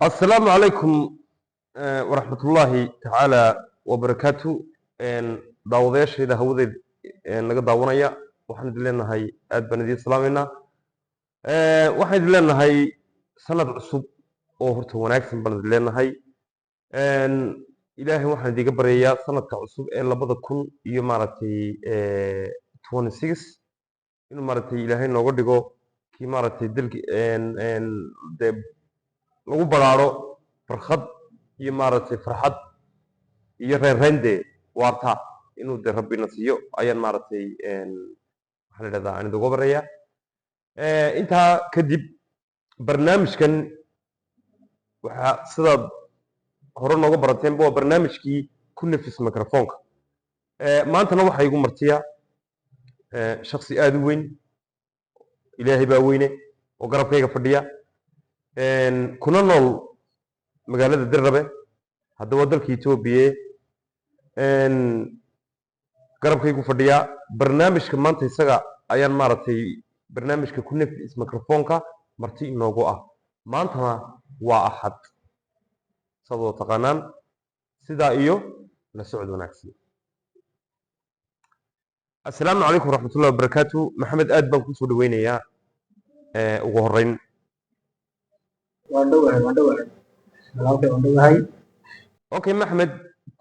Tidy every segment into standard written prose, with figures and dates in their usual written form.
السلام عليكم ورحمة الله تعالى وبركاته داودياشayda hawdeed naga daawanaya waxaan idin leenahay aad baan idin salaameynaa waxaan idin leenahay sanad cusub oo horta wanaagsan baan idin leenahay ilaahay waxaan idiga baryayaa sanadka cusub ee 2000 iyo maaragtay 26 inuu maaragtay ilaahay nooga dhigo kii maaragtay dalki dee lagu baraaro farxad iyo maaragtay farxad iyo reereynde waarta inuu de rabbina siiyo ayaan maaragtay waxaa la idhahdaa aan idiga barayaa intaa kadib barnaamijkan waxaa sidaad hore nooga barateenba waa barnaamijkii ku nafis microfonka maantana waxaa igu martiya shaksi aad u weyn ilaahay baa weyne oo garabkayga fadhiya kuna nool magaalada Dirrabe hadda waa dalka Itoobiya garabkaygu fadhiya barnaamijka maanta isaga ayaan maaragtay barnaamijka ku nafis microfonka marti inoogu ah maantana waa axad sababtoo taqaanaan sidaa iyo la socod wanaagsan assalaamu calaykum waraxmatullahi wabarakaatu maxamed aad baan kusoo dhaweynayaa ugu horeyn waan dhawahay okay maxmed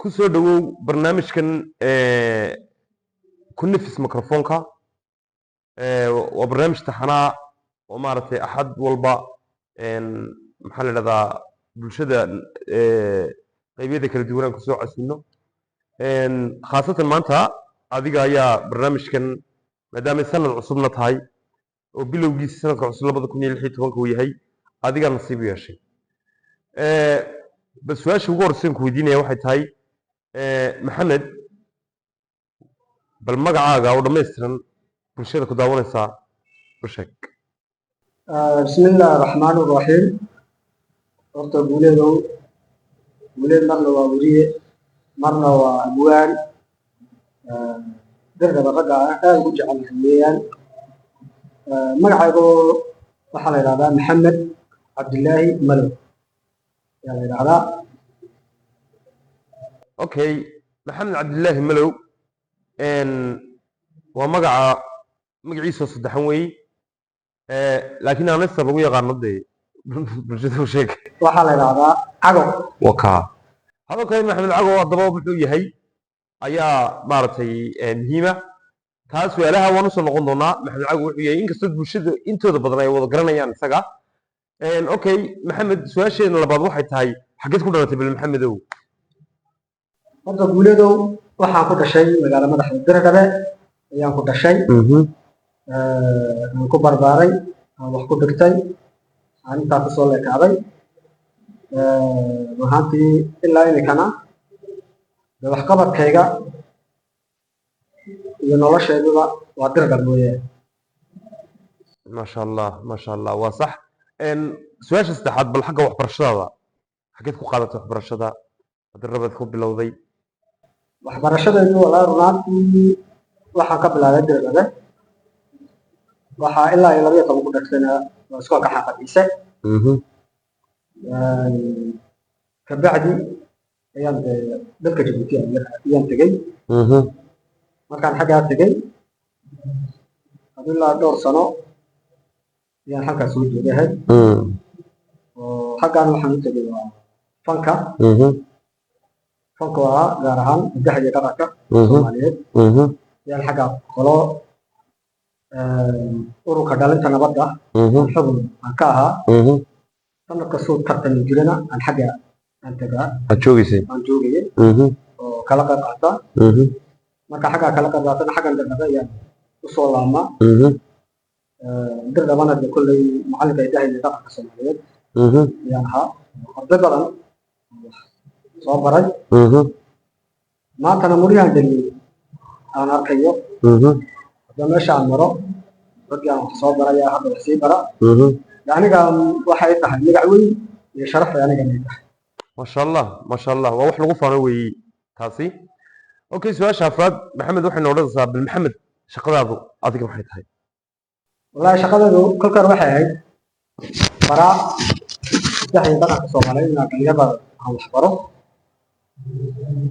kusoo dhawow barnaamijkan ku nafis microfonka waa barnaamij taxanaa oo maaragtay axad walba maxaa la idhahdaa bulshada qaybiyada kala duwan aan kusoo casino khaasatan maanta adiga ayaa barnaamijkan maadaama sanad cusubna tahay oo bilowgiisa sanadka cusub 2016 uu yahay adiga nasiib u yeeshay bas su'aasha ugu horreysay ku weydiinaya waxay tahay maxamed bal magacaaga oo dhammaystiran bulshada ku daawanaysaa u sheeg bismillaahi raxmaani raxiim horta guuleed marna waa weriye marna waa abwaan Dirrabe ragga aad ugu jecel weeyaan magacaygu waxaa la yidhahdaa maxamed cabdilaahi malow ayaa la yidhahdaa okay maxamed cabdilaahi malow waa magaciisa saddexan weeye laakiin aanaysta lagu yaqaano dee bulshada u sheeg waxaa la yidhahdaa cago wakaa hadalkay maxamed cago haddaba wuxuu yahay ayaa maaragtay muhiima taas su'aalaha waan usoo noqon doonaa maxamed cago wuxuu yahay inkastoo bulshada intooda badan ay wada garanayaan isaga okay maxamed su'aasheena labaad waxay tahay xageed ku dhalatay bal maxamedow horta guuleedow waxaan ku dhashay magaalo madaxda Dirrabe ayaan ku dhashay aan ku barbaaray aan wax ku dhigtay aan intaa kusoo leekaaday ahaantii ilaa iminkana de waxqabadkayga iyo noloshayduba waa Dirrabe mooyee maasha allah waa sax su-aasha saddexaad bal xagga waxbarashadaada xageed ku qaadatay waxbarashada Dirrabeed ku bilowday waxbarashadaydu walaa runaantii waxaan ka bilaabay Dirrabe waxaa ilaa iyo 12 ku dhagsanaa waa iskoolka xaafadiisa kabacdi ayaan dalka Jabuuti ayaan tegey markaan xaggaa tegey ilaa dhowr sano ayaan halkaas soo joogay oo xaggaan waxaan u tegey waa fanka waa gaar ahaan hidaha iyo dhaqanka Soomaaliyeed ayaan xaggaa qolo ururka dhalinta nabadda xubin aan ka ahaa sanadka soo tartan jirana aan xagga aan tagaa aan joogayay oo kala qayb qaata marka xaggaa kala qayb qaatana xaggan Dirrabe ayaan usoo laamaa Dirrabena de kolley macalinka hidaha iyo dhaqanka Soomaaliyeed ayaan ahaa arday badan soo baray maantana muryahan dhaliyey aan arkayo hadda meesha aan maro raggii aan wax soo baraya hadda wax sii bara aniga waxay tahay magac weyn iyo sharaf ay aniga ay tahay maasha allah waa wax lagu faano weeye taasi okay su'aasha afraad maxamed waxay noo odhanaysaa bil maxamed shaqadaadu adiga maxay tahay wallahi shaqadadu kolkar waxay ahayd baraa hidaha iyo dhaqanka Soomaaliyeed inaan dhalinyarada aan waxbaro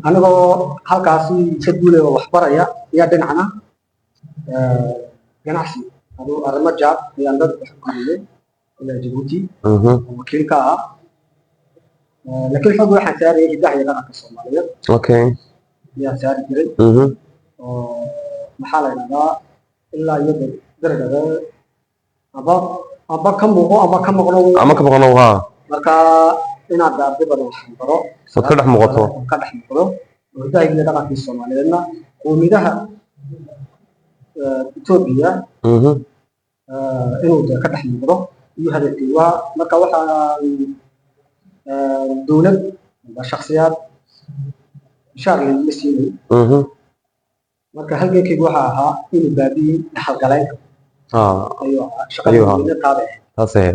anigoo halkaasi ka duulay oo waxbaraya iyo dhinacna ganacsi aduu arrimo jaab ayaan dad wax ku helay ilaa Djibouti wakiil ka ah laakiin xog waxaan saarayay hidaha iyo dhaqanka Soomaaliyeed okay yaa saari jiray oo maxaa la yiraahdaa ilaa iyo darajada aba ka muuqo ama ka maqno ha marka inaad arday badan wax baro sad ka dhex muuqato hidaha iyo dhaqanka Soomaaliyeedna qowmiyadaha Itoobiya inuu ka dhex muuqdo iyo hadalkii waa marka waxaa dowlad shakhsiyaad شارلي مسيني marka halgeekaygu waxa ahaa inuu baabiyay dhaxal galayn ايوه shaqada taabay taasay